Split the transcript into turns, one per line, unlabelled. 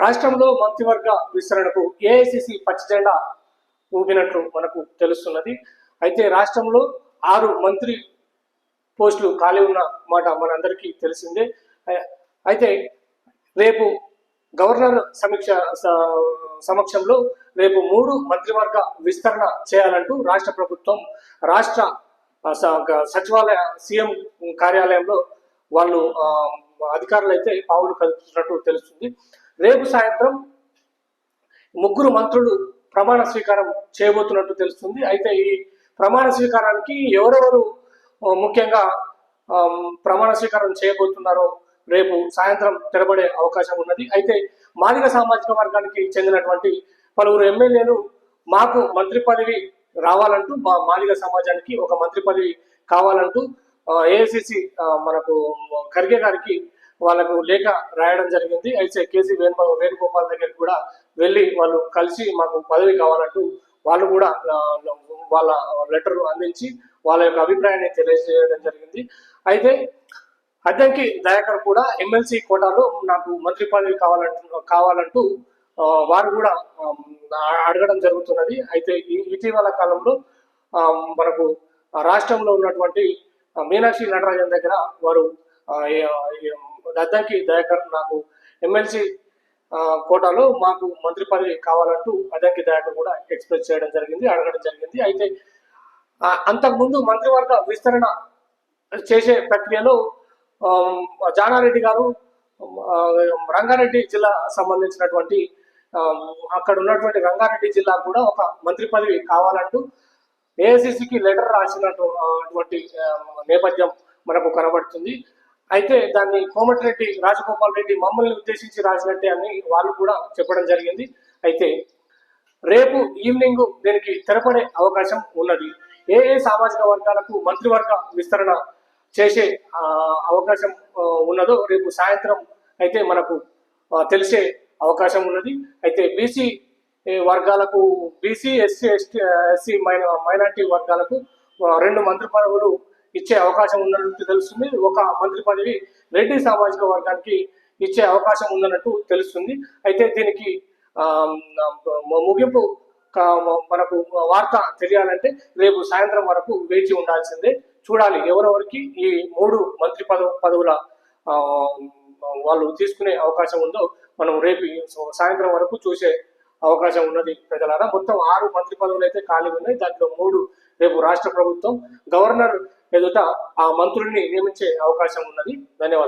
రాష్ట్రంలో మంత్రివర్గ విస్తరణకు ఏఐసిసి పచ్చజెండా ఊపినట్లు మనకు తెలుస్తున్నది. అయితే రాష్ట్రంలో 6 మంత్రి పోస్టులు ఖాళీ ఉన్న మాట మనందరికీ తెలిసిందే. అయితే రేపు గవర్నర్ సమక్షంలో రేపు 3 మంత్రివర్గ విస్తరణ చేయాలంటూ రాష్ట్ర ప్రభుత్వం రాష్ట్ర సచివాలయ సీఎం కార్యాలయంలో వాళ్ళు అధికారులు అయితే పావులు కలుపుతున్నట్టు తెలుస్తుంది. రేపు సాయంత్రం 3 మంత్రులు ప్రమాణ స్వీకారం చేయబోతున్నట్టు తెలుస్తుంది. అయితే ఈ ప్రమాణ స్వీకారానికి ఎవరెవరు ముఖ్యంగా ప్రమాణ స్వీకారం చేయబోతున్నారో రేపు సాయంత్రం తెరబడే అవకాశం ఉన్నది. అయితే మాదిగ సామాజిక వర్గానికి చెందినటువంటి పలువురు ఎమ్మెల్యేలు మాకు మంత్రి పదవి రావాలంటూ, మా మాదిగ సమాజానికి ఒక మంత్రి పదవి కావాలంటూ ఏఐసిసి మనకు ఖర్గే గారికి వాళ్ళకు లేఖ రాయడం జరిగింది. అయితే కేసీ వేణుగోపాల్ దగ్గరికి కూడా వెళ్ళి వాళ్ళు కలిసి మాకు పదవి కావాలంటూ వాళ్ళు కూడా వాళ్ళ లెటర్ అందించి వాళ్ళ యొక్క అభిప్రాయాన్ని తెలియజేయడం జరిగింది. అయితే అద్దంకి దయాకర్ కూడా ఎమ్మెల్సీ కోటాలో నాకు మంత్రి పదవి కావాలంటూ వారు కూడా అడగడం జరుగుతున్నది. అయితే ఇటీవల కాలంలో మనకు రాష్ట్రంలో ఉన్నటువంటి మీనాక్షి నటరాజన్ దగ్గర వారు అద్దంకి దయాకర్ నాకు ఎమ్మెల్సీ కోటాలో మాకు మంత్రి పదవి కావాలంటూ అద్దంకి దయాకర్ కూడా ఎక్స్ప్రెస్ చేయడం జరిగింది, అడగడం జరిగింది. అయితే అంతకుముందు మంత్రివర్గ విస్తరణ చేసే ప్రక్రియలో జానారెడ్డి గారు రంగారెడ్డి జిల్లా సంబంధించినటువంటి అక్కడ ఉన్నటువంటి రంగారెడ్డి జిల్లా కూడా ఒక మంత్రి పదవి కావాలంటూ ఏఐసిసికి లెటర్ రాసినటువంటి నేపథ్యం మనకు కనబడుతుంది. అయితే దాన్ని కోమటిరెడ్డి రాజగోపాల్ రెడ్డి మమ్మల్ని ఉద్దేశించి రాసినట్టే అని వాళ్ళు కూడా చెప్పడం జరిగింది. అయితే రేపు ఈవినింగ్ దీనికి తెరపడే అవకాశం ఉన్నది. ఏ సామాజిక వర్గాలకు మంత్రివర్గ విస్తరణ చేసే అవకాశం ఉన్నదో రేపు సాయంత్రం అయితే మనకు తెలిసే అవకాశం ఉన్నది. అయితే బీసీ వర్గాలకు, బీసీ ఎస్సీ మైనార్టీ వర్గాలకు 2 మంత్రి పదవులు ఇచ్చే అవకాశం ఉన్నట్టు తెలుస్తుంది. ఒక మంత్రి పదవి రెడ్డి సామాజిక వర్గానికి ఇచ్చే అవకాశం ఉందన్నట్టు తెలుస్తుంది. అయితే దీనికి ముగింపు మనకు వార్త తెలియాలంటే రేపు సాయంత్రం వరకు వేచి ఉండాల్సిందే. చూడాలి ఎవరెవరికి ఈ 3 మంత్రి పదవుల వాళ్ళు తీసుకునే అవకాశం ఉందో మనం రేపు సాయంత్రం వరకు చూసే అవకాశం ఉన్నది. ప్రజలారా, మొత్తం 6 మంత్రి పదవులు అయితే ఖాళీ ఉన్నాయి. దాంట్లో 3 రేపు రాష్ట్ర ప్రభుత్వం గవర్నర్ ఎదుట ఆ మంత్రుల్ని నియమించే అవకాశం ఉన్నది. ధన్యవాదాలు.